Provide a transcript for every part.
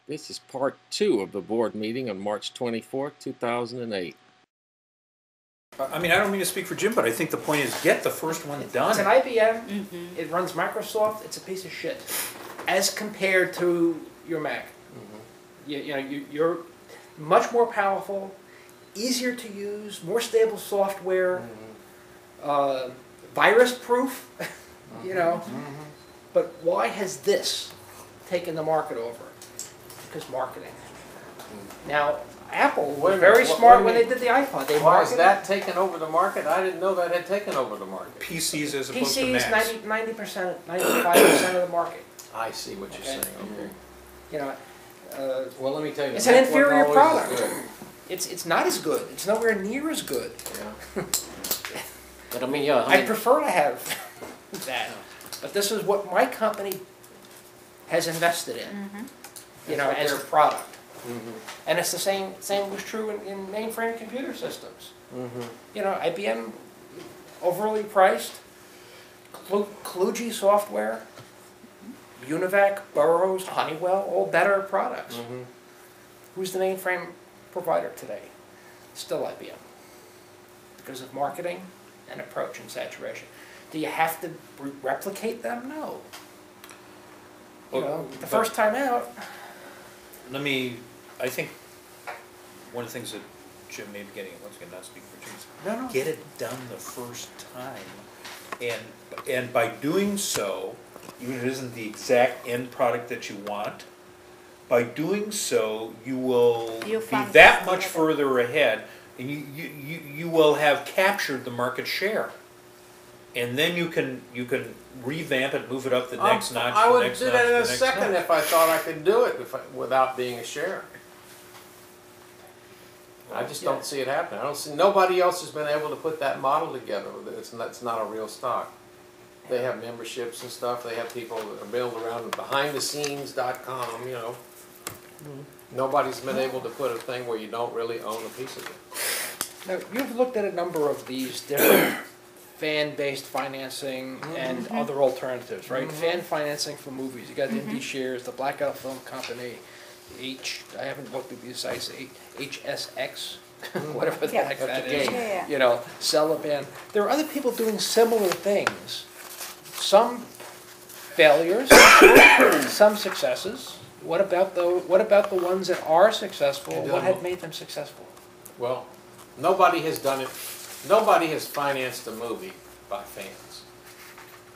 This is part 2 of the board meeting on March 24, 2008. I mean, I don't mean to speak for Jim, but I think the point is get the first one done. It's an IBM, it runs Microsoft, it's a piece of shit. As compared to your Mac. You're much more powerful, easier to use, more stable software, virus-proof, you know. But why has this taken the market over? Because marketing. Now, Apple was very smart when they did the iPod. They Why is that taken over the market? I didn't know that had taken over the market. PCs as opposed to Macs. PCs, 90%, 95% of the market. I see what you're saying. Okay. You know, well, let me tell you, it's an inferior product. Good. It's not as good. It's nowhere near as good. Yeah. But I mean, yeah. I prefer to have that. But this is what my company has invested in. You know, as a product. And it's the same was true in mainframe computer systems. You know, IBM, overly priced, kludgy software, Univac, Burroughs, Honeywell, all better products. Who's the mainframe provider today? Still IBM. Because of marketing and approach and saturation. Do you have to replicate them? No. You know, the first time out. I think one of the things that Jim may be getting at, once again, not speaking for Jim, No. get it done the first time. And by doing so, even if it isn't the exact end product that you want, by doing so, you will be that much further ahead, and you will have captured the market share. And then you can revamp it, move it up the next notch. I would do that in a second if I thought I could do it without being a share. I just don't see it happening. I don't see nobody else has been able to put that model together. It's not a real stock. They have memberships and stuff. They have people that are built around behindthescenes.com. You know, nobody's been able to put a thing where you don't really own a piece of it. Now, you've looked at a number of these different fan-based financing and other alternatives, right? Fan financing for movies. You got the MediaShares, the Blackout Film Company, I haven't looked at these sites, HSX, whatever the heck that is. You know, Celeban. There are other people doing similar things. Some failures, some successes. What about the ones that are successful? What had made them successful? Well, nobody has done it. Nobody has financed a movie by fans.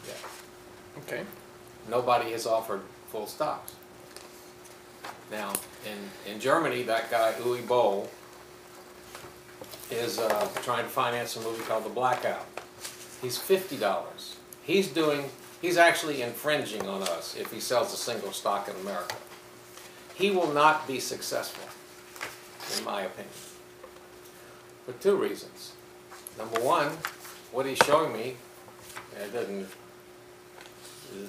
Yeah. Okay. Nobody has offered full stocks. Now, in Germany, that guy Uwe Boll is trying to finance a movie called The Blackout. He's $50. He's actually infringing on us if he sells a single stock in America. He will not be successful, in my opinion, for two reasons. Number one, what he's showing me, is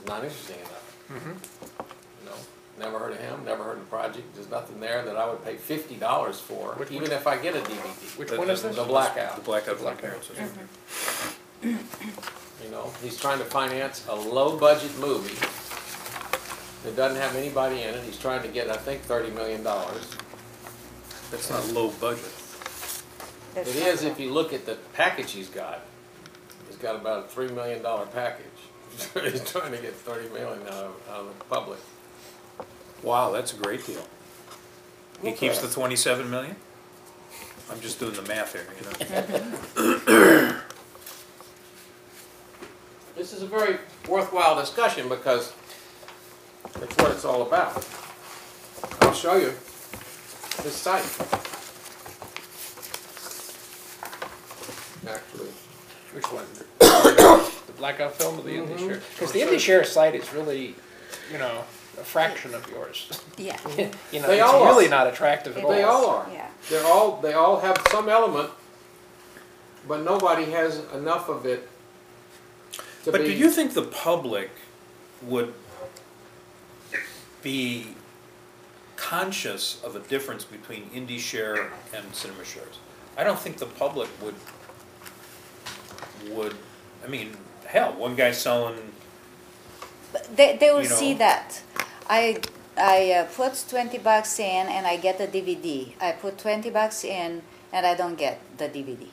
not interesting enough. You know, never heard of him, never heard of the project. There's nothing there that I would pay $50 for, even if I get a DVD. Which one is this? The Blackout. The Blackout. You know, he's trying to finance a low-budget movie that doesn't have anybody in it. He's trying to get, I think, $30 million. That's not low budget. It is if you look at the package he's got. He's got about a $3 million package. He's trying to get $30 million out of the public. Wow, that's a great deal. He keeps the $27 million? I'm just doing the math here, you know. This is a very worthwhile discussion because that's what it's all about. I'll show you this site. Actually, Which one? The Blackout Film or the IndyShare? Because the IndyShare site is really, you know, a fraction of yours. Yeah. You know, They it's all really are. not attractive at all. they all are. Yeah. They all have some element, but nobody has enough of it to But be. do you think the public would be conscious of a difference between IndyShare and CinemaShares? I don't think the public would. I mean, hell, one guy's selling. But they will You know. see that. put $20 in and I get the DVD. I put $20 in and I don't get the DVD.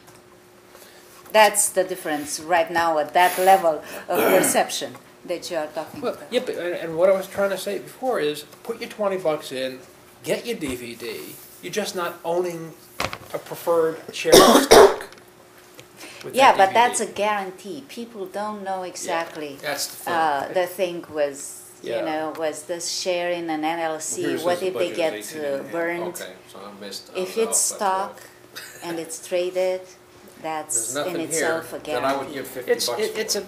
That's the difference right now at that level of perception that you are talking Well, about. yeah, but, and what I was trying to say before is, put your $20 in, get your DVD, you're just not owning a preferred share of stock. With Yeah, that but DVD. that's a guarantee. People don't know exactly. That's the fun. The thing was, Yeah. was this share in an NLC? Here's What the if they budget get is 18.5. burned? Okay, so I missed. If oh, it's that's stock right. and it's traded, There's that's nothing in here itself a that I would guarantee. give $50 It's, for. it's a,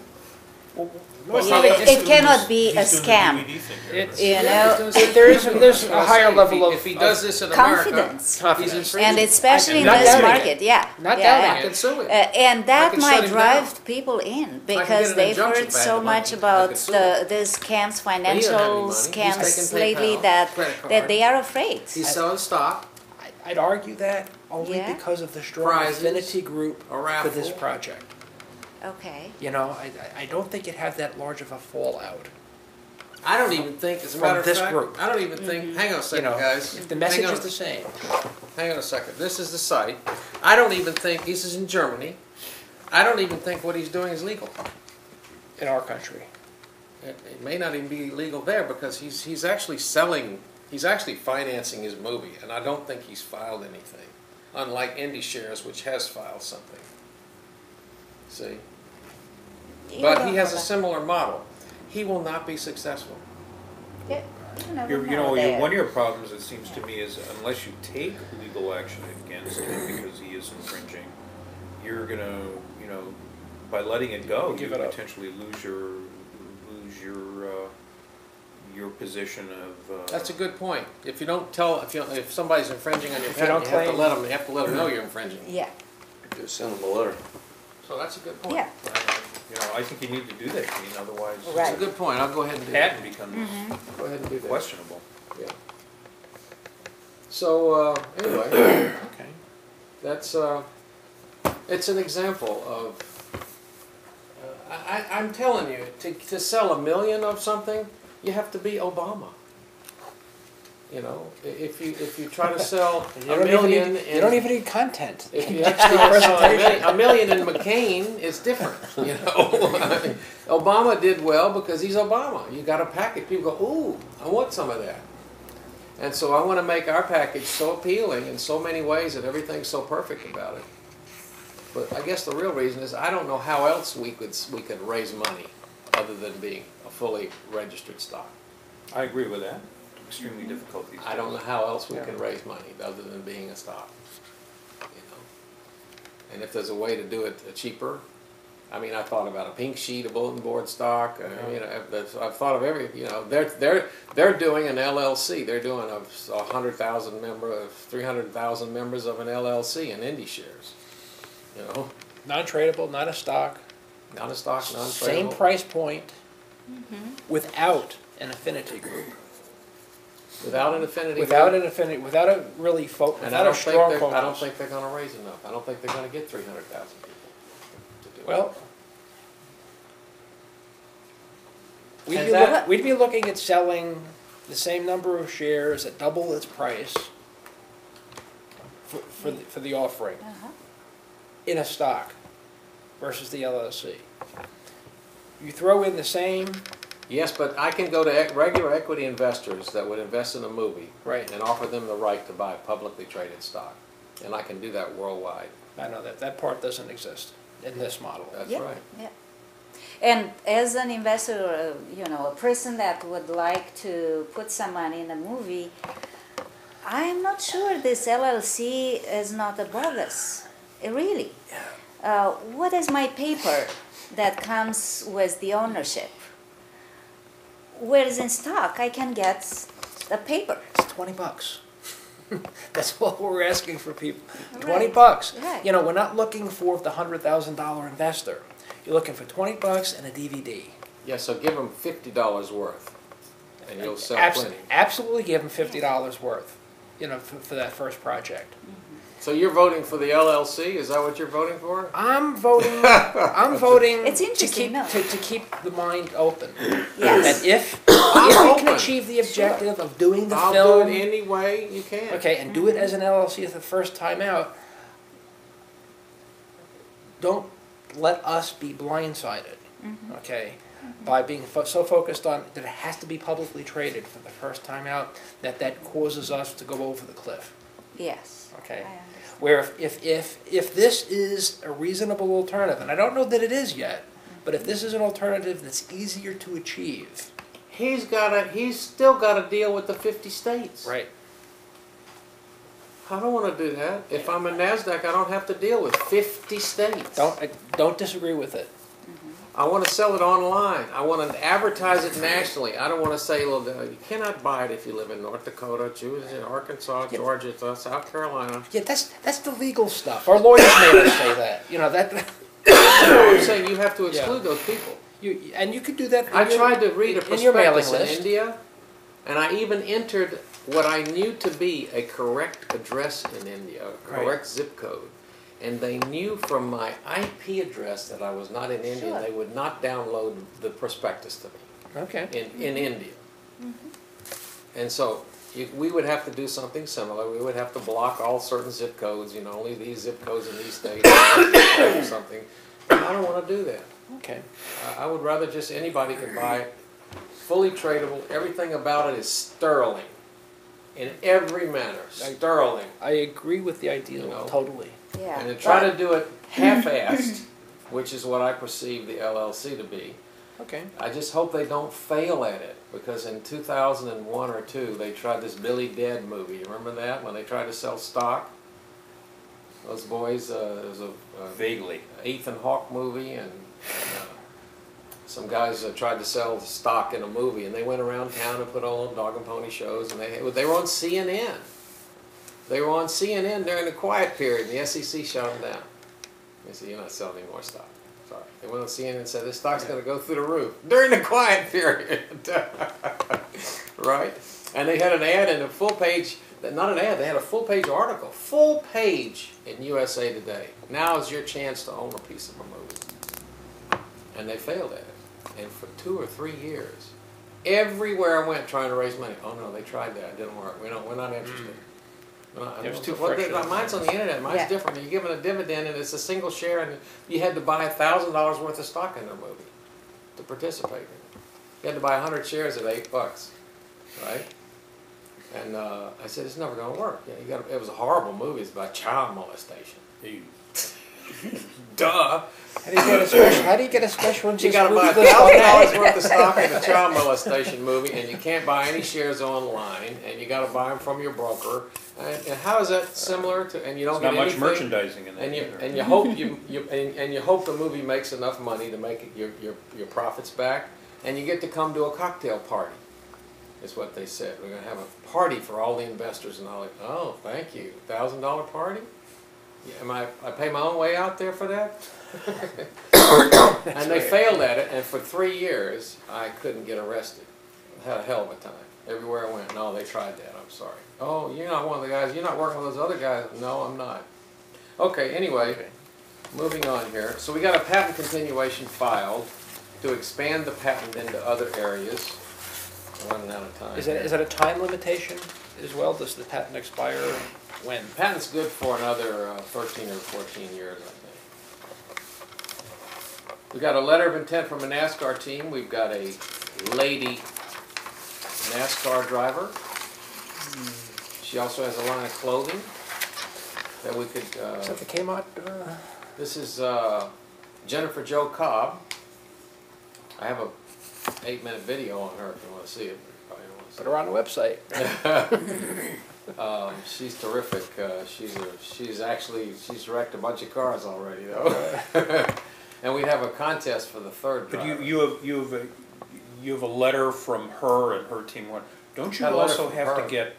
well, Well, it's Yeah, not he's a- it doing cannot this- be a he's doing the scam. DVD thing here, It's- right? You Yeah, know, he's doing there's something. there's That's a what I higher say. level If of he, if he does this in America, confidence. he's confidence. infringing. And especially in Not this doubting it. market, yeah. Not yeah, doubting I yeah. can sue him. And I that can might shut him drive people in because get an they've injunction heard back so if I much could- I about could sue him. these scams, But he doesn't have any financial money. He's scams taking lately PayPal, that credit card. they are afraid. He's selling stock, I'd argue that only Yeah. because of the strong Prizes, affinity group a raffle. for this project. Okay. You know, I don't think it had that large of a fallout. I don't even think, as a From matter of this fact, group. I don't even think, hang on a You second, know, guys. if the message Hang on. is the same. Hang on a second. This is the site. I don't even think, this is in Germany. I don't even think what he's doing is legal. In our country. It may not even be legal there because he's actually selling, he's actually financing his movie, and I don't think he's filed anything. Unlike MediaShares, which has filed something. See? You But don't he has a know similar model. He will not be successful. that. You never You know know, there. one of your problems, it seems to me, is unless you take legal action against him because he is infringing, you're gonna, you know, by letting it go, you Give it up. potentially lose your position of. That's a good point. If you don't tell, if somebody's infringing on your If you don't patent, you claim- have to let them know you're infringing. Yeah. Just send them a letter. So that's a good point. Yeah. You know, I think you need to do that, Gene, otherwise Right. That's a good point. I'll go ahead and do that. patent becomes Go ahead and do that. questionable. Yeah. So, anyway, Okay. that's, it's an example of, I'm telling you, to sell 1 million of something, you have to be Obama. You know, if you try to sell You a don't even million need, you don't even need content. if you actually sell a million in McCain, it's different, you know. Obama did well because he's Obama. You got a package. People go, ooh, I want some of that. And so I want to make our package so appealing in so many ways that everything's so perfect about it. But I guess the real reason is I don't know how else we could raise money other than being a fully registered stock. I agree with that. Extremely difficult these days. I don't know how else we can raise money other than being a stock, you know. And if there's a way to do it cheaper, I mean, I thought about a pink sheet, a bulletin board stock. You know, I've thought of every. You know, they're doing an LLC. They're doing a 100,000 member, 300,000 members of an LLC in MediaShares. You know, Non-tradable, not a stock. not a stock, non-tradable. Same price point without an affinity group. Without an affinity. Without group. an affinity, without a really And I without a don't strong think focus. I don't think they're going to raise enough. I don't think they're going to get 300,000 people to do it. Well, And that- we'd be looking at selling the same number of shares at double its price for the offering Uh-huh. in a stock versus the LLC. You throw in the same, Yes, but I can go to regular equity investors that would invest in a movie right, and offer them the right to buy publicly traded stock. And I can do that worldwide. I know that part doesn't exist in this model. That's Yeah, right. yeah. And as an investor, a person that would like to put some money in a movie, I'm not sure this LLC is not a bogus. Really. What is my paper that comes with the ownership? Whereas in stock, I can get the paper. It's $20. That's what we're asking for people. Right. $20. Right. You know, we're not looking for the $100,000 investor. You're looking for $20 and a DVD. Yeah, so give them $50 worth and you'll sell plenty. Absolutely give them $50 worth, for that first project. So you're voting for the LLC? Is that what you're voting for? I'm voting. I'm voting It's to interesting, keep no? to keep the mind open. Yes. That if we can open. achieve the objective of doing the I'll film, do it any way you can. okay, and do it as an LLC the first time out, don't let us be blindsided, okay, by being so focused on that it has to be publicly traded for the first time out that causes us to go over the cliff, Yes. okay? I understand. Where if this is a reasonable alternative, and I don't know that it is yet, but if this is an alternative that's easier to achieve, He's still got to deal with the 50 states. right? I don't want to do that. If I'm a NASDAQ, I don't have to deal with 50 states. Don't disagree with it. I want to sell it online. I want to advertise it nationally. I don't want to say, well, you cannot buy it if you live in North Dakota, choose in Arkansas, Georgia, South Carolina. Yeah, that's the legal stuff. Our lawyers made us say that. You know that. No, I'm saying you have to exclude those people. You could do that. I tried to read a in your mailing prospectus in list. India, and I even entered what I knew to be a correct address in India, a correct zip code. And they knew from my IP address that I was not in India. Sure. They would not download the prospectus to me Okay. in India. And so we would have to do something similar. We would have to block all certain zip codes, you know, only these zip codes in these states or something. And I don't want to do that. Okay. I would rather just anybody can buy it, fully tradable. Everything about it is sterling in every manner. Sterling. I agree with the ideal, You know. totally. Yeah. And to try to do it half-assed, which is what I perceive the LLC to be, Okay. I just hope they don't fail at it, because in 2001 or 2, they tried this Billy Dead movie. You remember that, when they tried to sell stock? Those boys, there was a Vaguely. Ethan Hawke movie, and some guys tried to sell stock in a movie, and they went around town and put on little dog and pony shows, and they were on CNN. They were on CNN during the quiet period, and the SEC shut them down. They said, you're not selling any more stock. Sorry. They went on CNN and said, this stock's going to go through the roof during the quiet period. Right? And they had an ad in a full page, not an ad, they had a full page article, full page in USA Today. Now is your chance to own a piece of a movie. And they failed at it. And for 2 or 3 years, everywhere I went trying to raise money, oh no, they tried that, it didn't work. We're not interested. It was too Well, frictional. mine's on the internet. Mine's Yeah. different. You're given a dividend, and it's a single share, and you had to buy $1,000 worth of stock in their movie to participate in it. You had to buy 100 shares at $8, right? And I said, it's never going to work. Yeah, it was a horrible movie. It's about child molestation. Duh. How do you get a special? You got to buy $1,000 worth of stock in a child molestation movie, and you can't buy any shares online, and you got to buy them from your broker. And how is that similar to? And you don't There's get not much anything, merchandising in that. and you hope you hope the movie makes enough money to make it your profits back, and you get to come to a cocktail party. Is what they said. We're going to have a party for all the investors, and all. Like, oh, thank you, $1,000 party. Yeah, I pay my own way out there for that. And they failed at it, and for 3 years I couldn't get arrested. I had a hell of a time everywhere I went. No, they tried that. I'm sorry. Oh, you're not one of the guys. You're not working with those other guys. No, I'm not. Okay. Anyway, moving on here. So we got a patent continuation filed to expand the patent into other areas. I'm running out of time. Is that a time limitation as well? Does the patent expire when? The patent's good for another 13 or 14 years, I think. We got a letter of intent from a NASCAR team. We've got a lady NASCAR driver. She also has a line of clothing that we could. Is that the Kmart? This is Jennifer Jo Cobb. I have a 8-minute video on her if you want to see it. You probably don't want to see Put her on the website. She's terrific. She's wrecked a bunch of cars already though. And we have a contest for the third But driver. you have a letter from her and her team. Don't you Got a letter also from have her. to get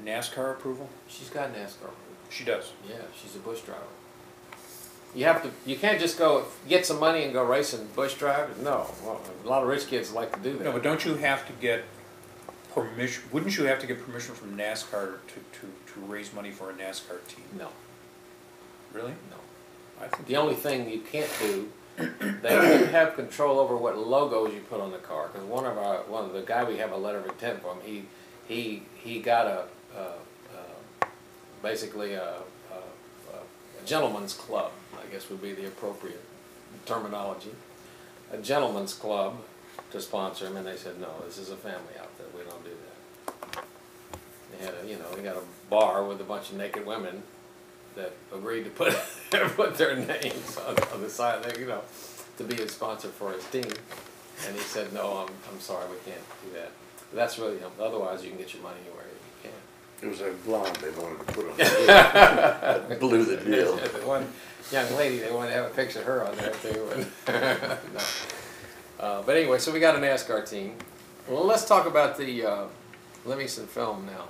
NASCAR approval? She's got NASCAR approval. She does. Yeah, she's a bush driver. You can't just go get some money and go racing bush drivers. No, well, a lot of rich kids like to do that. No, but don't you have to get permission, wouldn't you have to get permission from NASCAR to raise money for a NASCAR team? No, Really? no. I think The only thing you can't do, they do have control over what logos you put on the car. Because one of the guy we have a letter of intent from, he got basically a gentleman's club, I guess would be the appropriate terminology. A gentleman's club to sponsor him, and they said, no, this is a family outfit, we don't do that. They had they got a bar with a bunch of naked women that agreed to put their names on the side, to be a sponsor for his team. And he said, no, I'm sorry, we can't do that. But that's really, otherwise you can get your money anywhere you can. It was a blonde they wanted to put on the blew the deal. The one young lady, they wanted to have a picture of her on there too. No. But anyway, so we got a NASCAR team. Well, let's talk about the Livingston film now.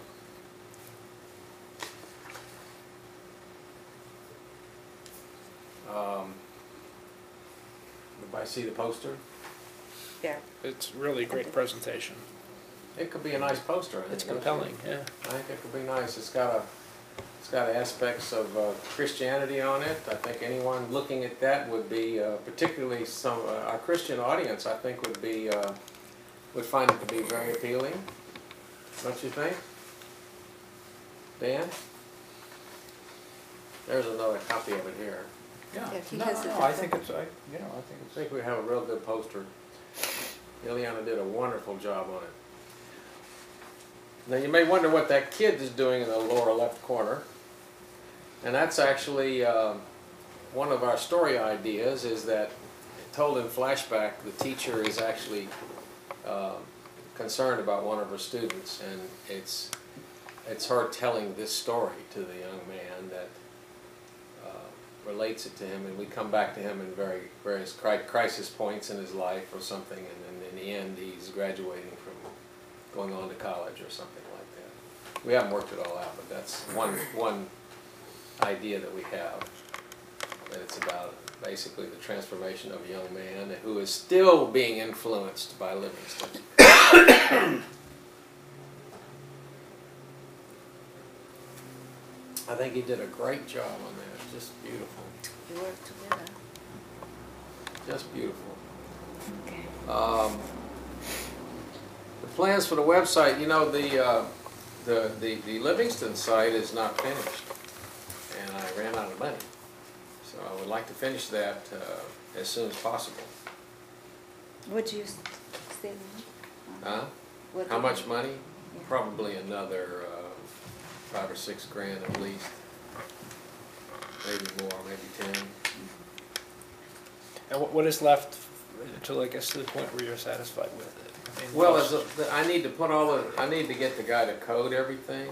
Everybody see the poster? Yeah. It's really a great presentation. It could be a nice poster. I think. It's compelling, yeah. I think it could be nice. It's got aspects of Christianity on it. I think anyone looking at that would be, particularly our Christian audience, I think would find it to be very appealing. Don't you think, Dan? There's another copy of it here. Yeah, Yeah, he no, has no, it. I think it's, I think we have a real good poster. Ileana did a wonderful job on it. Now you may wonder what that kid is doing in the lower left corner. And that's actually one of our story ideas, is that, told in flashback, the teacher is actually concerned about one of her students, and it's her telling this story to the young man that relates it to him, and we come back to him in various crisis points in his life or something, and then in the end he's graduating from going on to college or something like that. We haven't worked it all out, but that's one idea that we have, that it's about basically the transformation of a young man who is still being influenced by Livingston. I think he did a great job on that. Just beautiful. We work together. Just beautiful. Okay. The plans for the website, the Livingston site is not finished, and I ran out of money. So I would like to finish that as soon as possible. What do you say? Huh? What How do much you- money? Yeah. Probably another $5 or $6 grand at least. Maybe more, maybe 10. And what is left until it gets to the point where you're satisfied with it? I mean, Well, most- I need to I need to get the guy to code everything,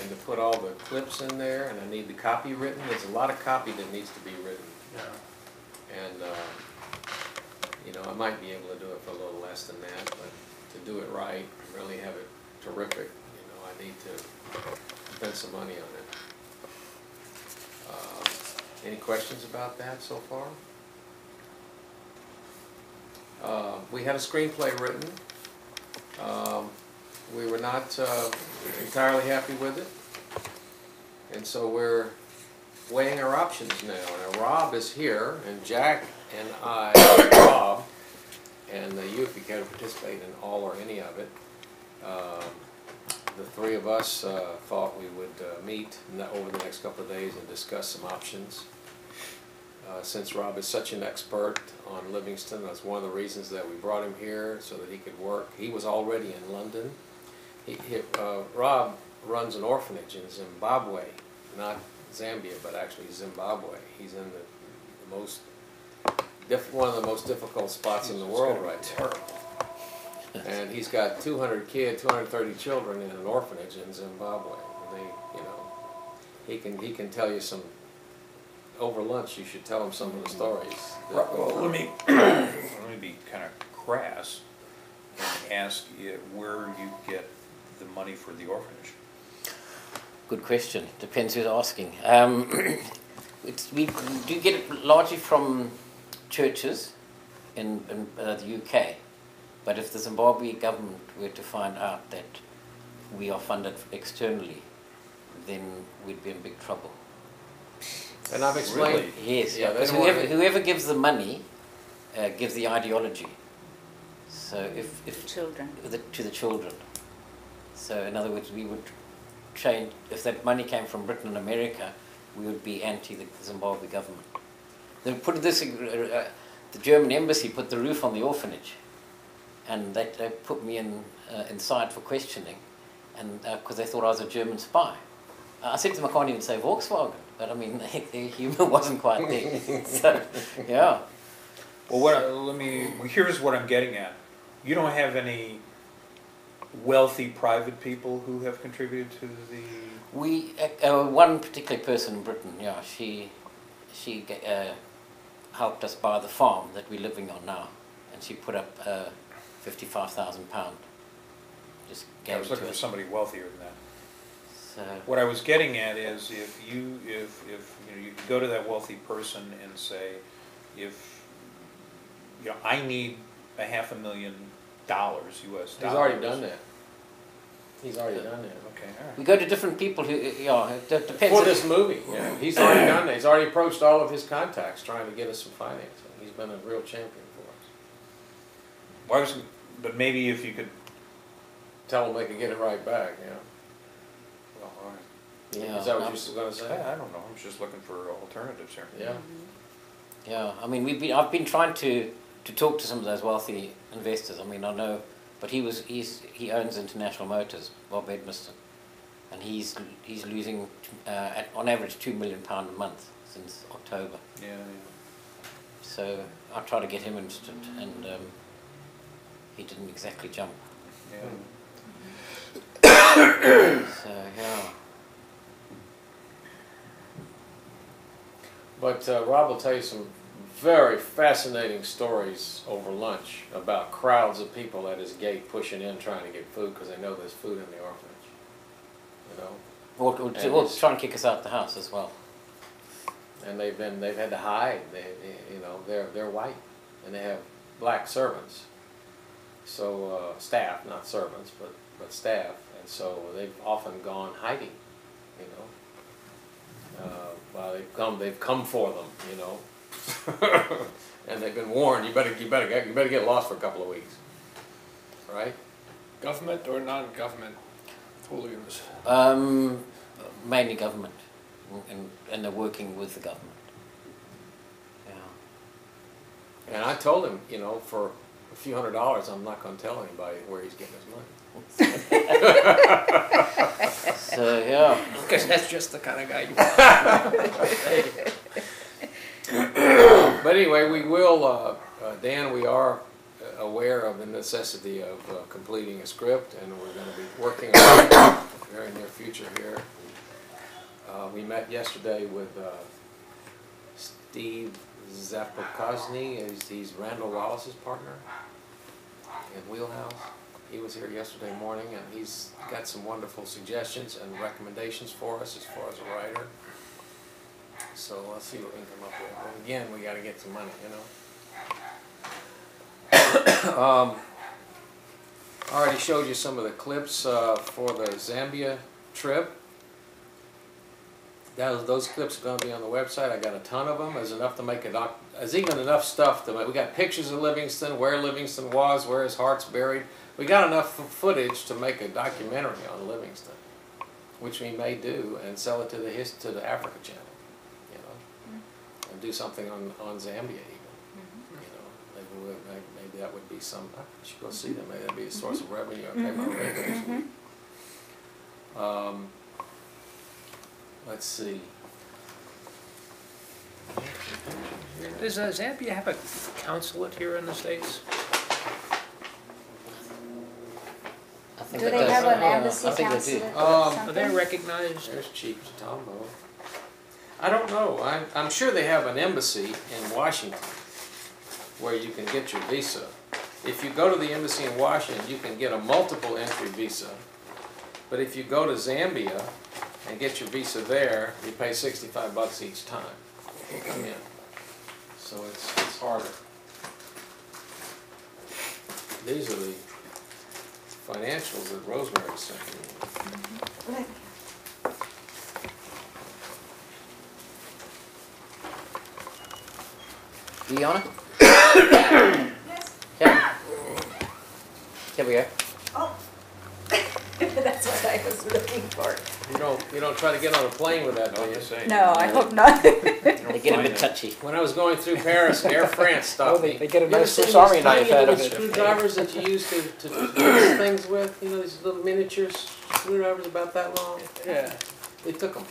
and to put all the clips in there, and I need the copy written. There's a lot of copy that needs to be written. Yeah. And, I might be able to do it for a little less than that, but to do it right, really have it terrific, I need to spend some money on it. Any questions about that so far? We had a screenplay written. We were not entirely happy with it, and so we're weighing our options now. Now Rob is here, and Jack and I, Rob, and you, if you care to participate in all or any of it, the three of us thought we would meet over the next couple of days and discuss some options. Since Rob is such an expert on Livingston, that's one of the reasons that we brought him here, so that he could work. He was already in London. Rob runs an orphanage in Zimbabwe, not Zambia, but actually Zimbabwe. He's in one of the most difficult spots in the world right now. And he's got 230 children in an orphanage in Zimbabwe. He can tell you some. Over lunch, you should tell him some of the stories. well, let me be kind of crass and ask you where you get the money for the orphanage. Good question. Depends who's asking. We do get it largely from churches in the UK. But if the Zimbabwe government were to find out that we are funded externally, then we'd be in big trouble. And I've explained. Really? Yes, Yeah, because they don't want whoever gives the money gives the ideology. So if Children. to the children. So in other words, we would change, if that money came from Britain and America, we would be anti the Zimbabwe government. They put this, the German embassy put the roof on the orphanage, and they put me inside for questioning, and because they thought I was a German spy. I said to them, I can't even say Volkswagen, but I mean, their humour wasn't quite there. So, yeah. Well, here's what I'm getting at. You don't have any wealthy private people who have contributed to the... We, one particular person in Britain, yeah, she helped us buy the farm that we're living on now, and she put up £55,000. Just gave I was it looking to for us. somebody wealthier than that. So, What I was getting at is if you could go to that wealthy person and say, I need $500,000 US dollars. He's already done that. He's already done that. Okay, all right. we go to different people who, yeah, it depends. For this movie, yeah. He's already done that. He's already approached all of his contacts trying to get us some financing. He's been a real champion for us. But maybe if you could... Tell them they can get it right back, yeah. Well, all right. Yeah, Is that what no. you're going to say? I don't know. I'm just looking for alternatives here. Yeah. Yeah, I mean, I've been trying to talk to some of those wealthy investors. I mean, I know, but he owns International Motors, Bob Edmiston, and he's losing on average £2 million a month since October. Yeah. So I tried to get him interested, and he didn't exactly jump. Yeah. So yeah. But Rob will tell you some very fascinating stories over lunch about crowds of people at his gate pushing in trying to get food because they know there's food in the orphanage. You know? Or try and kick us out the house as well. And they've had to hide. They're white and they have black servants. So staff, not servants, but staff, and so they've often gone hiding. You know, they've come for them. You know, and they've been warned. You better get lost for a couple of weeks, right? Government or non-government hooligans? Mainly government, and they're working with the government. Yeah. And I told him, you know, for a few $100s, I'm not going to tell anybody where he's getting his money. So yeah. Because that's just the kind of guy you But anyway, we will, Dan, we are aware of the necessity of completing a script, and we're going to be working on it in the very near future here. We met yesterday with Steve Zapokosny. He's Randall Wallace's partner in Wheelhouse. He was here yesterday morning, and he's got some wonderful suggestions and recommendations for us as far as a writer. So let's see what we can come up with. And again, we got to get some money, you know. I already showed you some of the clips for the Zambia trip. Those clips are going to be on the website. I got a ton of them. There's enough to make a There's even enough stuff to make. We got pictures of Livingston, where Livingston was, where his heart's buried. We got enough footage to make a documentary on Livingston, which we may do and sell it to the Africa Channel, you know, and do something on Zambia even. You know, maybe that would be some. I should go see them. Maybe that'd be a source of revenue. Okay, my radio this week. Let's see. Does Zambia have a consulate here in the States? Do they have an embassy I think they do. consulate or Are they something? recognized? There's Chief Tombo. I don't know. I'm sure they have an embassy in Washington where you can get your visa. If you go to the embassy in Washington, you can get a multiple entry visa. But if you go to Zambia and get your visa there, you pay $65 each time to come in. So it's harder. These are the financials that Rosemary sent me. Ileana? Yes. Yeah. Here we go. Oh. That's what I was looking for. You don't try to get on a plane with that, do you? No, I hope not. They get a bit touchy. When I was going through Paris, Air France stopped me. They get a You ever nice seen sorry these knife tiny out of little it. screwdrivers that you use to fix things with? You know, these little miniature screwdrivers about that long? Yeah. They took them.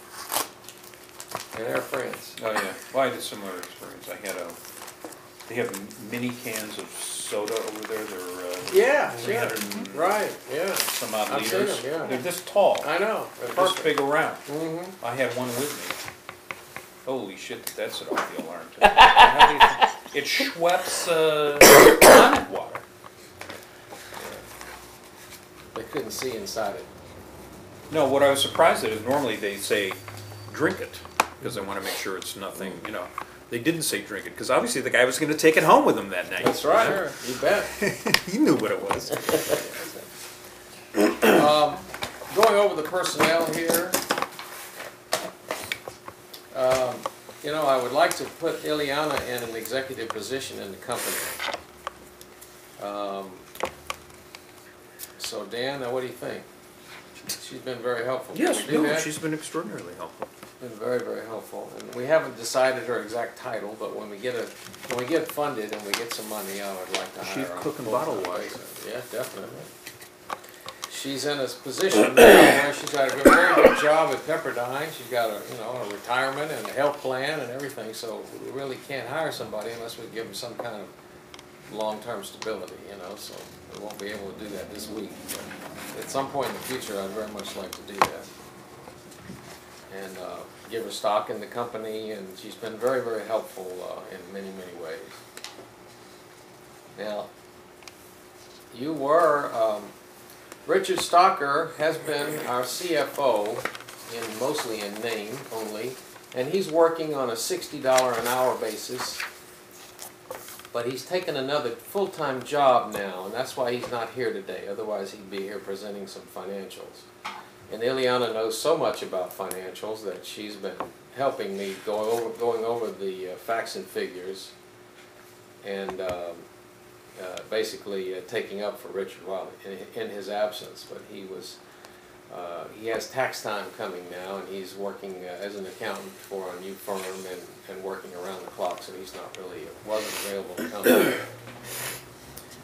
In Air France. Oh, yeah. Well, I had a similar experience. They have mini cans of soda over there. They're, Yeah, 300 and Right, yeah. some odd I've seen liters. them, yeah. They're this tall. I know. They're They're this big around. Mm-hmm. I had one with me. Holy shit, that set off the alarm. How do you think- It Schweppes tonic water. They couldn't see inside it. No, what I was surprised at is normally they say, drink it, because they want to make sure it's nothing, you know. They didn't say drink it, because obviously the guy was going to take it home with him that night. That's right. You bet. He knew what it was. Going over the personnel here, you know, I would like to put Ileana in an executive position in the company. So Dan, now what do you think? She's been very helpful. Can Yes, we do no, that? she's been extraordinarily helpful. Been very, very helpful. And we haven't decided her exact title, but when we get funded and we get some money, I would like to hire She's her. on a cooking full-time bottle wise. basis. Yeah, definitely. She's in a position now where she's got a very good job at Pepperdine. She's got a retirement and a health plan and everything. So we really can't hire somebody unless we give them some kind of long-term stability, so we won't be able to do that this week. But at some point in the future, I'd very much like to do that. And give her stock in the company, and she's been very, very helpful in many, many ways. Now, you were, Richard Stocker has been our CFO, mostly in name only, and he's working on a $60 an hour basis. But he's taken another full-time job now, and that's why he's not here today. Otherwise, he'd be here presenting some financials. And Ileana knows so much about financials that she's been helping me going over the facts and figures, and basically taking up for Richard while in his absence. But he has tax time coming now, and he's working as an accountant for a new firm and working around the clock, so he's not really, wasn't available to come.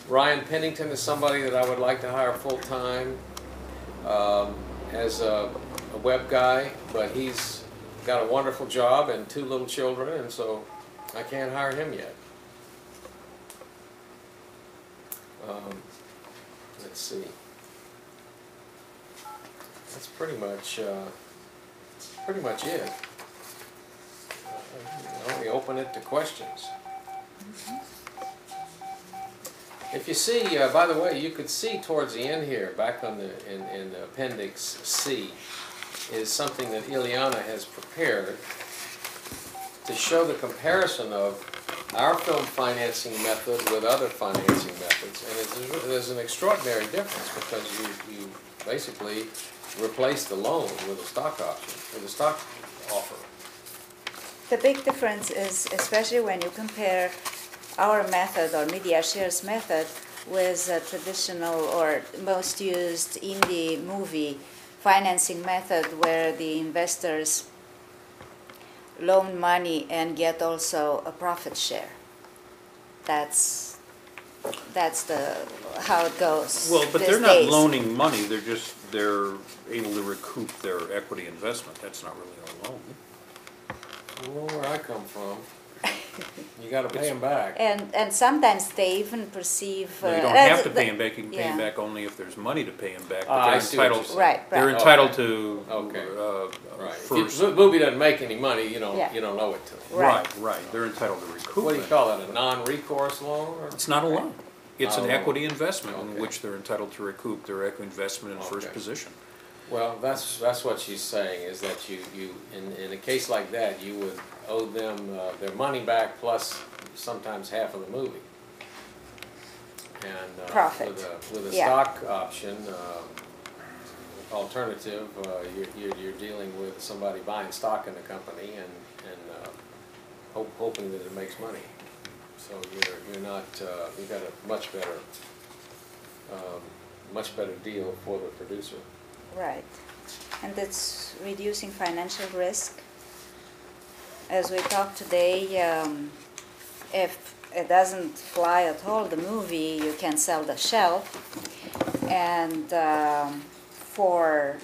Ryan Pennington is somebody that I would like to hire full-time as a web guy, but he's got a wonderful job and 2 little children, and so I can't hire him yet. Let's see. That's pretty much it. We open it to questions. If you see, by the way, you could see towards the end here, back on in the Appendix C, is something that Ileana has prepared to show the comparison of our film financing method with other financing methods. And there's an extraordinary difference because you basically replace the loan with a stock option, with a stock offer. The big difference is, especially when you compare our method or MediaShares method with a traditional or most used indie movie financing method where the investors loan money and get also a profit share. That's how it goes. Well, but these they're not days. loaning money, they're able to recoup their equity investment. That's not really a loan. Well, where I come from, you got to pay them back. And sometimes they even perceive. No, you don't have to pay them back, you can pay them back only if there's money to pay them back. But I they're see what you're entitled, saying. Right. they're entitled to, Okay. Right. first. If the movie doesn't make any money, you don't Yeah. owe it to them. Right, they're entitled to recoup What do you it. call that, a non-recourse loan? Or? It's not a loan. It's Not an a loan. equity investment in Okay. which they're entitled to recoup their equity investment in first Okay. position. Well, that's what she's saying, is that you in a case like that, you would owe them their money back plus sometimes half of the movie. And Profit. with a Yeah. stock option alternative, you're dealing with somebody buying stock in the company and hoping that it makes money. So you're not you got a much better deal for the producer. Right. And it's reducing financial risk. As we talked today, if it doesn't fly at all, the movie, you can sell the shell. And for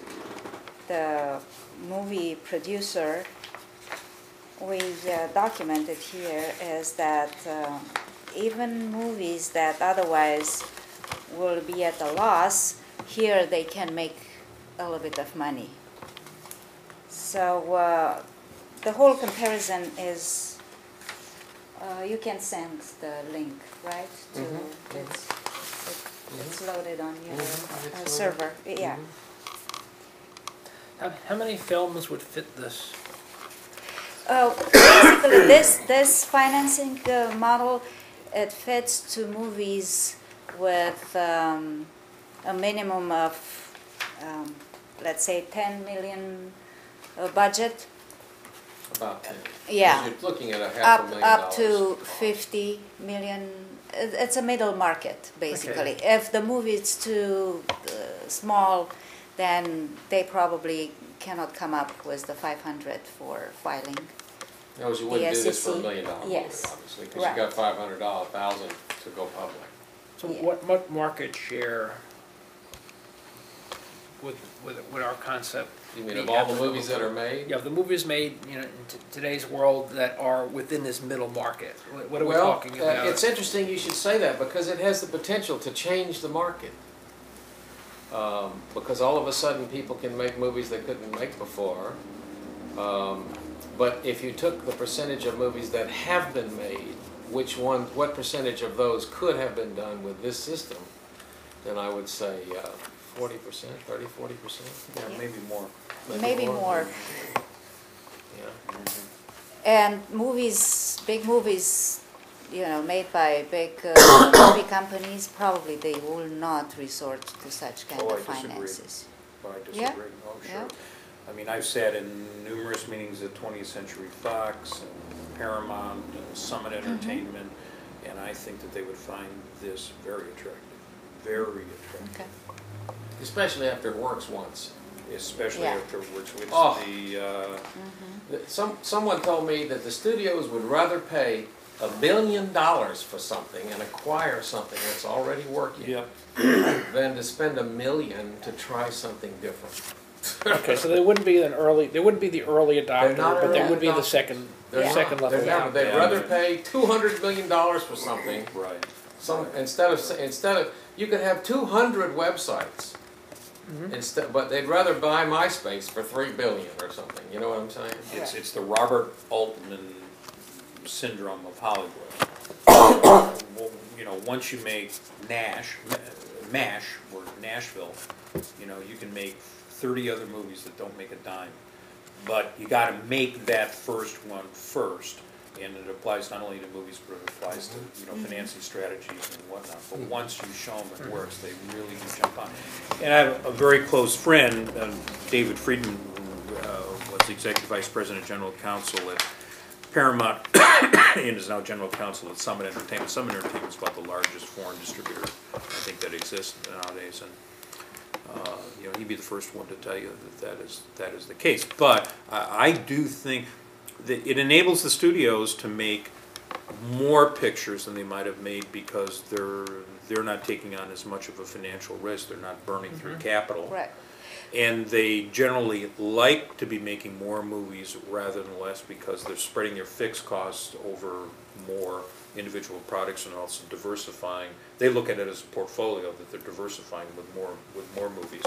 the movie producer, we documented here is that even movies that otherwise will be at a loss, here they can make a little bit of money. So the whole comparison is, you can send the link, right? To it's loaded on your server. Yeah. How many films would fit this? Basically, this financing model, it fits to movies with a minimum of, let's say, 10 million budget. About 10. Yeah. 'Cause you're looking at a $500,000. Up to 50 million. It's a middle market, basically. Okay. If the movie is too small, then they probably cannot come up with the 500 for filing. No, you wouldn't do this for $1 SEC. million Yes. movie, obviously, because Right. you got $500,000 to go public. So Yeah. what market share would our concept? You mean be of all the applicable movies that to? are made? Yeah, the movies made, you know, in today's world that are within this middle market. What are we Well, talking about? it's interesting you should say that because it has the potential to change the market. Because all of a sudden people can make movies they couldn't make before. But if you took the percentage of movies that have been made, what percentage of those could have been done with this system, then I would say 40%, 30, 40%. Yeah, maybe more. Maybe more. Yeah. And movies, big movies, made by big movie companies, probably they will not resort to such kind Oh, of I disagree. finances. I disagree. Yeah. Oh, sure. Yeah. I mean, I've sat in numerous meetings at 20th Century Fox and Paramount and Summit Entertainment, and I think that they would find this very attractive, very attractive. Okay. Especially after it works once. Especially Yeah. afterwards with Oh. the, Someone told me that the studios would rather pay $1 billion for something and acquire something that's already working yeah, than to spend $1 million to try something different. Okay, so they wouldn't be the early adopter, not but they early would be the adopters. second They're second not. level. They're not. They'd Yeah. rather pay $200 million for something. right. Instead of you could have 200 websites. But they'd rather buy MySpace for $3 billion or something. You know what I'm saying? It's the Robert Altman syndrome of Hollywood. Well, once you make MASH or Nashville, you can make 30 other movies that don't make a dime. But you got to make that first one first, and it applies not only to movies, but it applies to financing strategies and whatnot. But once you show them it works, they really can jump on. And I have a very close friend, David Friedman, who was the Executive Vice President, General Counsel at Paramount, and is now General Counsel at Summit Entertainment. Summit Entertainment is about the largest foreign distributor I think that exists nowadays, and he'd be the first one to tell you that is the case. But I do think that it enables the studios to make more pictures than they might have made because they're not taking on as much of a financial risk. They're not burning through capital. Right. And they generally like to be making more movies rather than less because they're spreading their fixed costs over more individual products and also diversifying. They look at it as a portfolio that they're diversifying with more movies.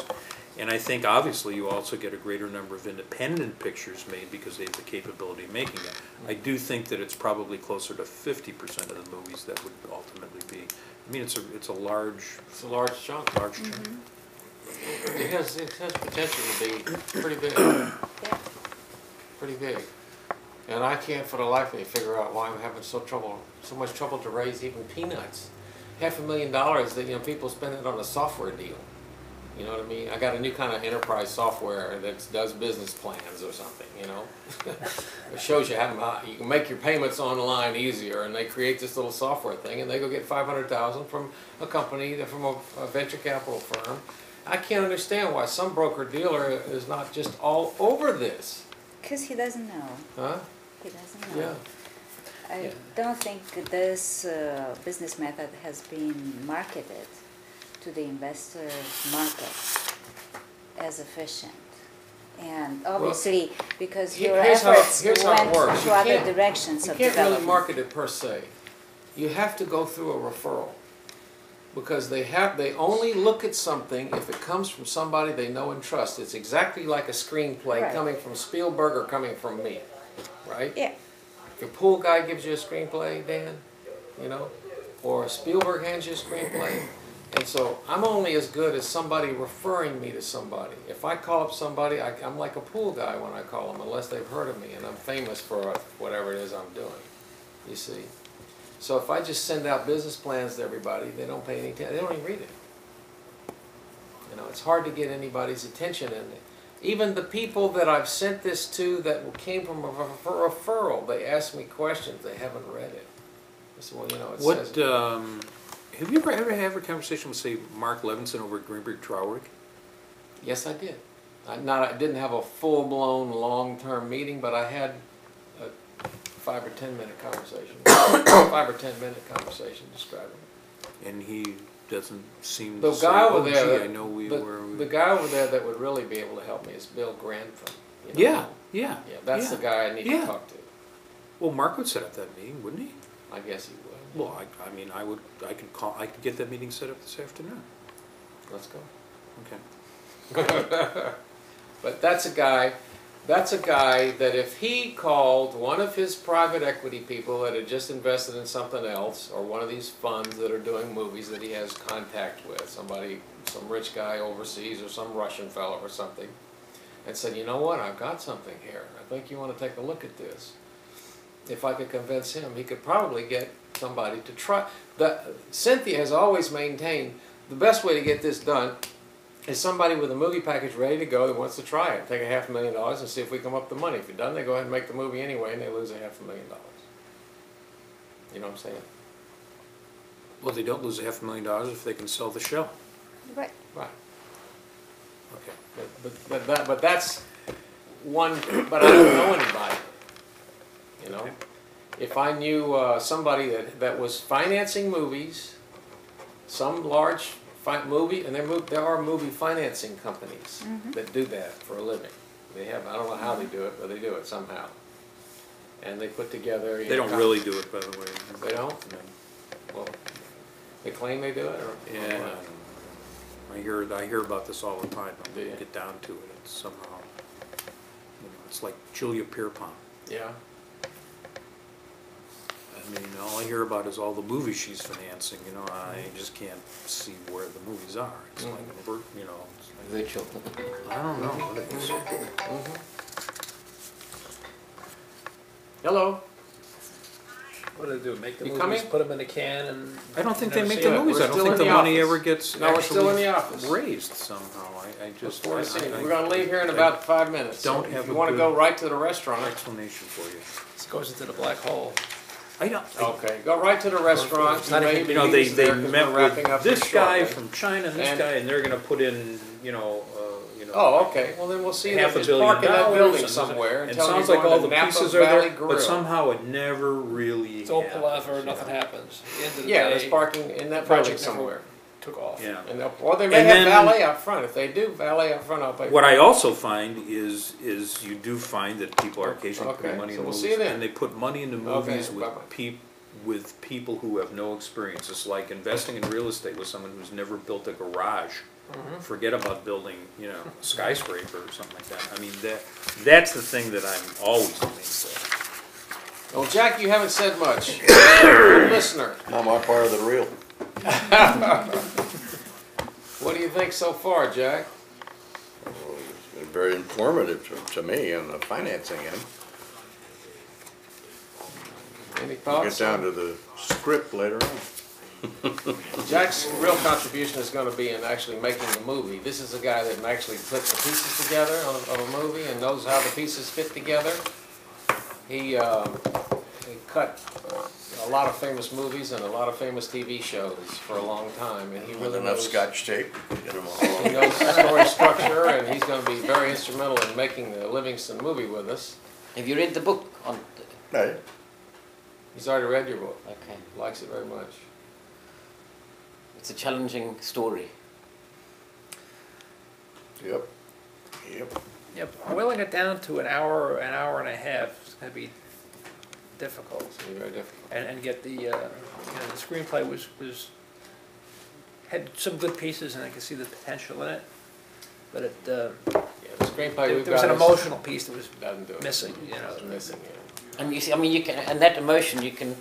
And I think obviously you also get a greater number of independent pictures made because they have the capability of making them. I do think that it's probably closer to 50% of the movies that would ultimately be. I mean, it's a large chunk. It has potential to be pretty big. Yeah. Pretty big. And I can't for the life of me figure out why I'm having so much trouble to raise even peanuts. $500,000 that, you know, people spend it on a software deal. You know what I mean? I got a new kind of enterprise software that does business plans or something, you know? It shows you how you can make your payments online easier, and they create this little software thing, and they go get $500,000 from a company, from a venture capital firm. I can't understand why some broker-dealer is not just all over this. Because he doesn't know. Huh? He doesn't know. Yeah. I don't think this business method has been marketed to the investor market as efficient. And obviously, because your efforts went to other directions of development. You can't really market it per se. You have to go through a referral. Because they only look at something if it comes from somebody they know and trust. It's exactly like a screenplay coming from Spielberg or coming from me, right? Yeah. If your pool guy gives you a screenplay, Dan, you know, or Spielberg hands you a screenplay, and so I'm only as good as somebody referring me to somebody. If I call up somebody, I'm like a pool guy when I call them, unless they've heard of me, and I'm famous for whatever it is I'm doing, you see. So if I just send out business plans to everybody, they don't pay any attention. They don't even read it. You know, it's hard to get anybody's attention. And even the people that I've sent this to that came from a referral, they ask me questions. They haven't read it. I said, well, you know, it says... Have you ever had a conversation with, say, Mark Levinson over at Greenberg Traurig? Yes, I did. I didn't have a full-blown, long-term meeting, but I had a 5 or 10 minute conversation. 5 or 10 minute conversation describing it. And he doesn't seem the to say, guy over there, I know the guy over there that would really be able to help me is Bill Grantham. You know? Yeah, that's the guy I need to talk to. Well, Mark would set up that meeting, wouldn't he? I guess he would. Well, I mean, I could get that meeting set up this afternoon. Let's go. Okay. But that's a guy that if he called one of his private equity people that had just invested in something else, or one of these funds that are doing movies that he has contact with, somebody, some rich guy overseas or some Russian fellow or something, and said, you know what, I've got something here. I think you want to take a look at this. If I could convince him, he could probably get somebody to try. Cynthia has always maintained the best way to get this done is somebody with a movie package ready to go that wants to try it. Take $500,000 and see if we come up with the money. If it doesn't, they go ahead and make the movie anyway, and they lose $500,000. You know what I'm saying? Well, they don't lose $500,000 if they can sell the show. Right. Right. Okay. But that's one. But I don't know anybody. You know, if I knew somebody that was financing movies, some large movie, and there are movie financing companies that do that for a living. They have, I don't know how they do it, but they do it somehow. And they put together... They don't really do it, by the way. They don't? No. Well, they claim they do it? Or, yeah. I hear about this all the time. I Yeah. get down to it. It's somehow, you know, it's like Julia Pierpont. Yeah. I mean, all I hear about is all the movies she's financing, you know, I just can't see where the movies are. It's like, you know. Virtual. I don't know what it is. Hello. What do they do? Make the You movies, coming? put them in a can, and I don't think you they never make see the it. movies. We're I don't still think in the the money office. ever gets No, we're still in the office. actually raised somehow. I just, We're going to leave here in about 5 minutes. don't So have if you a want to good go right to the restaurant. explanation for you. This goes into the black hole. I don't. Okay, go right to the restaurant. It's not even- You know, they met met with this guy from China and this guy, and they're going to put in, you know. Oh, okay. Well, then we'll see $500 if it's million park in that building and somewhere. And And tell me sounds you're like going all to the Napa pieces are Valley there, Grill. but somehow it never really. It's all happens, palaver, you nothing know. happens. At the end of the Yeah, day, there's parking in that project building never somewhere. took off. Yeah. And or they may And have then- valet up front. If they do valet up front, I'll pay. What I also find is you do find that people are occasionally Okay, putting money so in the we'll movies, see you then. and they put money into Okay, movies bye-bye. with people who have no experience. It's like investing in real estate with someone who's never built a garage. Forget about building, you know, a skyscraper or something like that. I mean, that's the thing that I'm always looking for. Well, Jack, you haven't said much. You're a listener. Not my part of the reel. What do you think so far, Jack? Well, it's been very informative to me in the financing end. Any We'll thoughts? get down to the script later on. Jack's real contribution is going to be in actually making the movie. This is a guy that actually puts the pieces together of a movie and knows how the pieces fit together. He cut a lot of famous movies and a lot of famous TV shows for a long time, and he With really enough knows. scotch tape, we could get them He all. knows story structure, and he's going to be very instrumental in making the Livingstone movie with us. Have you read the book on? Right. He's already read your book. Okay, Likes it very much. it's a challenging story. Yep. Yep. Yep, boiling it down to an hour and a half is going to be difficult. It's going to be very difficult. And get the, the screenplay was had some good pieces, and I could see the potential in it. But it, Yeah, the screenplay there we've was got an emotional piece that was doesn't do it. missing, It's missing, yeah. And you see, I mean, you can, and that emotion you can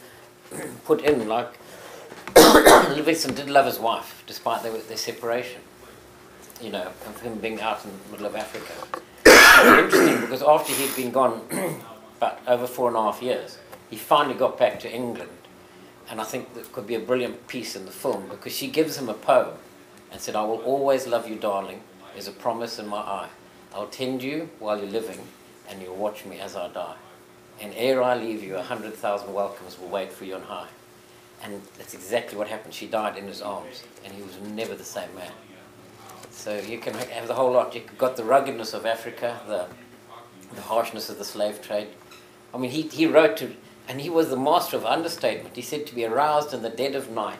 put in, like, Livingstone did love his wife, despite their separation, of him being out in the middle of Africa. It's interesting, because after he'd been gone about over 4.5 years, he finally got back to England, and I think that could be a brilliant piece in the film, because she gives him a poem, and said, "I will always love you, darling, there's a promise in my eye. I'll tend you while you're living, and you'll watch me as I die. And ere I leave you, 100,000 welcomes will wait for you on high." And that's exactly what happened. She died in his arms, and he was never the same man. So you can have the whole lot. You've got the ruggedness of Africa, the harshness of the slave trade. I mean, he wrote to, and he was the master of understatement. He said, "To be aroused in the dead of night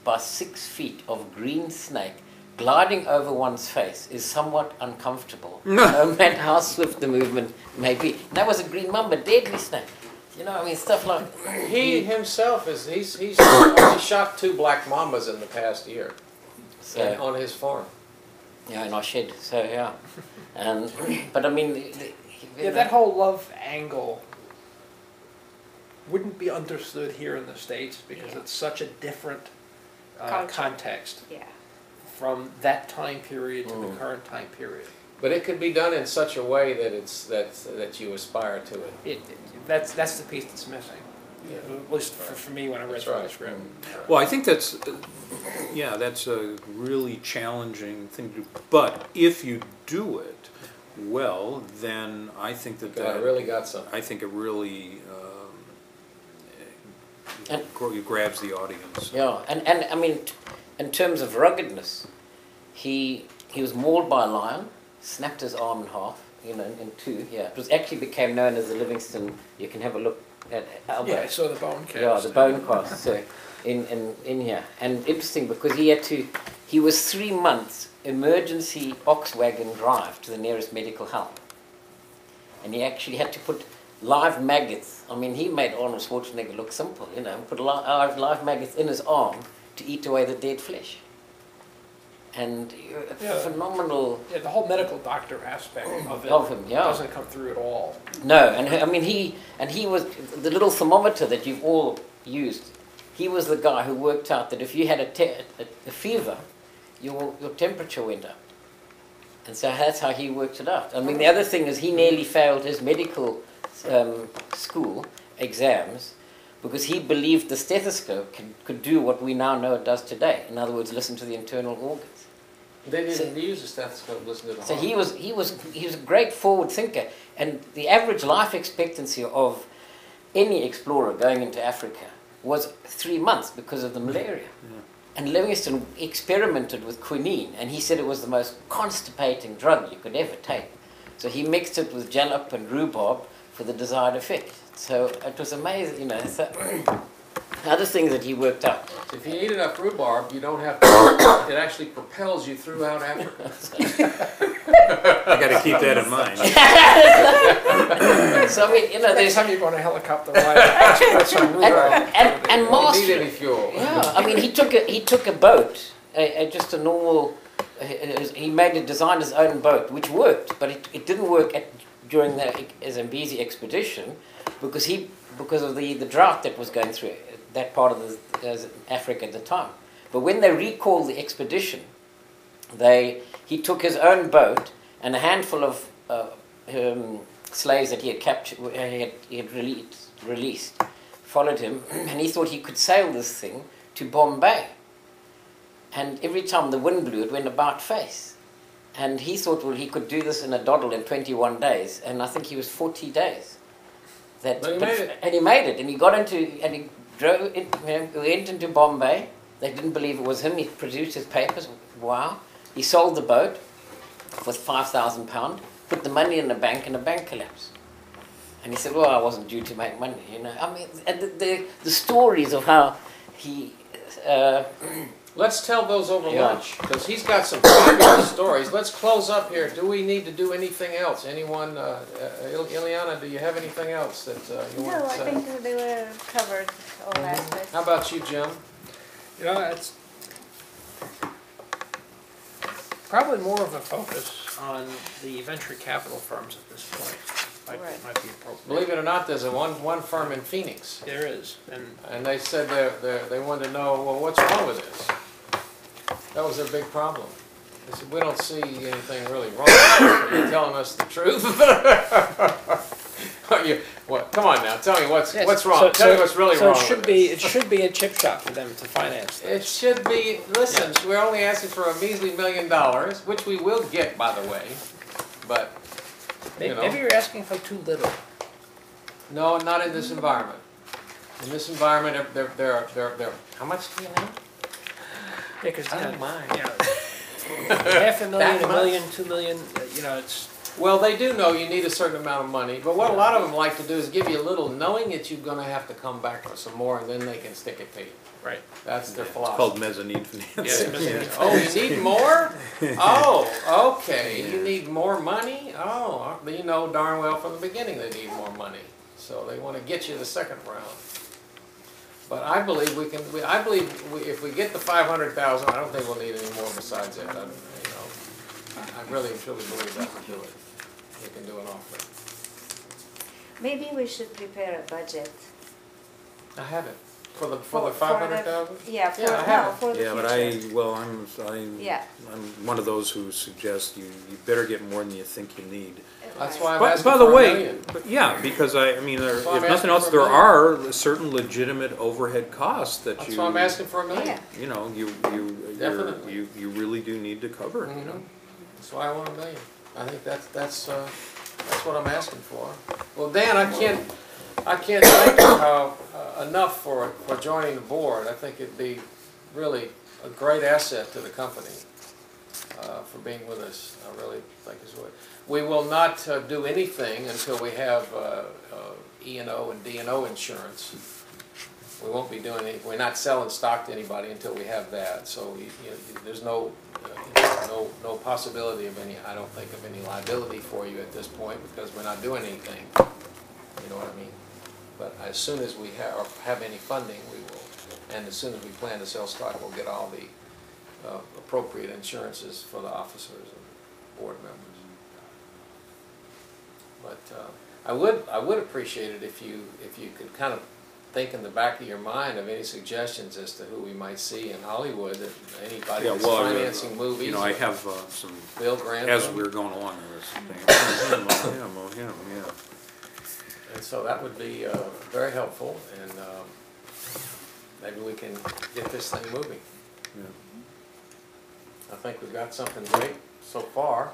by 6 feet of green snake gliding over one's face is somewhat uncomfortable, no matter how swift the movement may be." And that was a green mamba, deadly snake. I mean, stuff like... He himself he's only shot 2 black mambas in the past year on his farm. Yeah, in our shed, so yeah. But I mean... that whole love angle wouldn't be understood here in the States because it's such a different context Yeah. from that time period to the current time period. But it could be done in such a way that you aspire to it. That's the piece that's missing. At least for me when I read That's through right. the script. Well, I think that's a really challenging thing to do. But if you do it well, then I think that Really got something. I think it really grabs the audience. Yeah, and I mean, in terms of ruggedness, he was mauled by a lion, snapped his arm in half, in 2. Yeah, it was actually became known as the Livingstone. You can have a look at elbow. Yeah, I saw the bone cast. Yeah, the bone cast. So in here, and interesting because he was 3 months emergency ox wagon drive to the nearest medical help, and he actually had to put live maggots. I mean, he made Arnold Schwarzenegger look simple, put live maggots in his arm to eat away the dead flesh. And phenomenal. Yeah, the whole medical doctor aspect of it Of him, yeah. doesn't come through at all. No, and I mean he was the little thermometer that you've all used. He was the guy who worked out that if you had a fever, your temperature went up, and so that's how he worked it out. I mean, the other thing is he nearly failed his medical school exams because he believed the stethoscope could do what we now know it does today. In other words, listen to the internal organs. They didn't use a stethoscope to listen to the So heart. he was a great forward thinker, and the average life expectancy of any explorer going into Africa was 3 months because of the malaria. Yeah. And Livingstone experimented with quinine, and he said it was the most constipating drug you could ever take. So he mixed it with jalap and rhubarb for the desired effect. So it was amazing, So other things that he worked out. If you eat enough rhubarb, you don't have to, it actually propels you throughout Africa. I got to keep that in mind. So I mean, Next there's time you go on a helicopter ride, put some rhubarb. and You don't master. need any fuel. Yeah, I mean, he took a boat, just a normal. He designed his own boat, which worked, but it didn't work during the Zambezi expedition because of the drought that was going through that part of Africa at the time. But when they recalled the expedition, he took his own boat and a handful of slaves that he had captured, he had released, followed him, and he thought he could sail this thing to Bombay. And every time the wind blew, it went about face. And he thought, well, he could do this in a doddle in 21 days. And I think he was 40 days. But he made it. And he made it. And he got into, and he drove, in, went into Bombay. They didn't believe it was him. He produced his papers. Wow. He sold the boat for £5,000, put the money in the bank, and the bank collapsed. And he said, well, I wasn't due to make money, you know. I mean, and the stories of how he... Let's tell those over Yeah. lunch, because he's got some fabulous stories. Let's close up here. Do we need to do anything else? Anyone, Ileana, do you have anything else that you No, want to I say? think they were covered all aspects. How about you, Jim? You know, it's probably more of a focus on the venture capital firms at this point. Right. Might be appropriate. Believe it or not, there's one firm in Phoenix, There is, and and they said they wanted to know, well, what's wrong with this? That was their big problem. They said, we don't see anything really wrong. Are you telling us the truth? What? Come on now, tell me what's wrong. Tell me what's really wrong with this. It should be a chip shot for them to finance It this. should be, listen, we're only asking for a measly $1 million, which we will get, by the way, but, you know. Maybe you're asking for too little. No, not in this environment. In this environment, they're, how much do you need? Because, I don't mind. $500,000, That $1 much? million, $2 million, you know, it's, Well, they do know you need a certain amount of money, but what a lot of them like to do is give you a little, knowing that you're gonna have to come back for some more, and then they can stick it to you. right. That's their It's philosophy. called mezzanine financing. Oh, you need more? Oh, okay, you need more money? Oh, you know darn well from the beginning they need more money. So they want to get you the second round. But I believe if we get the 500,000, I don't think we'll need any more besides that. I really and truly believe that will do it. We can do an offer. Maybe we should prepare a budget. I have it. For the For the- 500,000? Yeah, for, Yeah, I have no, it. for the Yeah, but future. Yeah. I'm one of those who suggest you better get more than you think you need. That's Right. why I'm By asking the for $1 way, million. because I mean, That's why I'm if nothing asking else, for there $1 million. are certain legitimate overhead costs that That's you, why I'm asking for $1 million. Yeah. you know, Definitely. you really do need to cover, you know. That's why I want $1 million. I think that's what I'm asking for. Well, Dan, I can't thank you enough for joining the board. I think it'd be really a great asset to the company for being with us. I really think it's what. We will not do anything until we have E&O and D&O insurance. We won't be doing any. We're not selling stock to anybody until we have that. So there's no possibility of any. I don't think of any liability for you at this point because we're not doing anything. You know what I mean? But as soon as we have any funding, we will. And as soon as we plan to sell stock, we'll get all the appropriate insurances for the officers and board members. But I would appreciate it if you could kind of think in the back of your mind of any suggestions as to who we might see in Hollywood, anybody that's financing movies. You know, I have some, Bill Grant. as we're going along, I was thinking, yeah. And so that would be very helpful, and maybe we can get this thing moving. Yeah. I think we've got something great so far,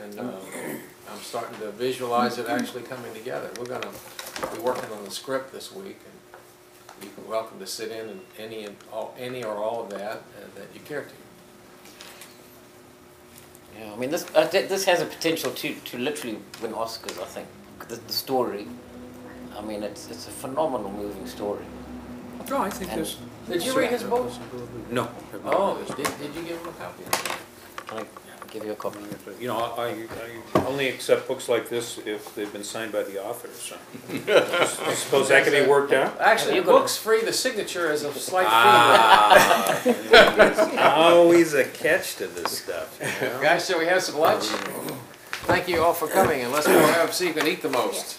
and I'm starting to visualize it actually coming together. We're going to be working on the script this week, and you're welcome to sit in and any or all of that that you care to. Yeah, I mean, this has a potential to literally win Oscars, I think. The story, I mean, it's a phenomenal moving story. No, I think this. Did you read his book? No. I've not. Oh, did you give him a copy? Can I give you a copy? You know, I only accept books like this if they've been signed by the author, so. I suppose that can be worked out? Actually, the book's free. The signature is a slight fee. Always a catch to this stuff. Guys, shall we have some lunch? Thank you all for coming, and let's go see who can eat the most.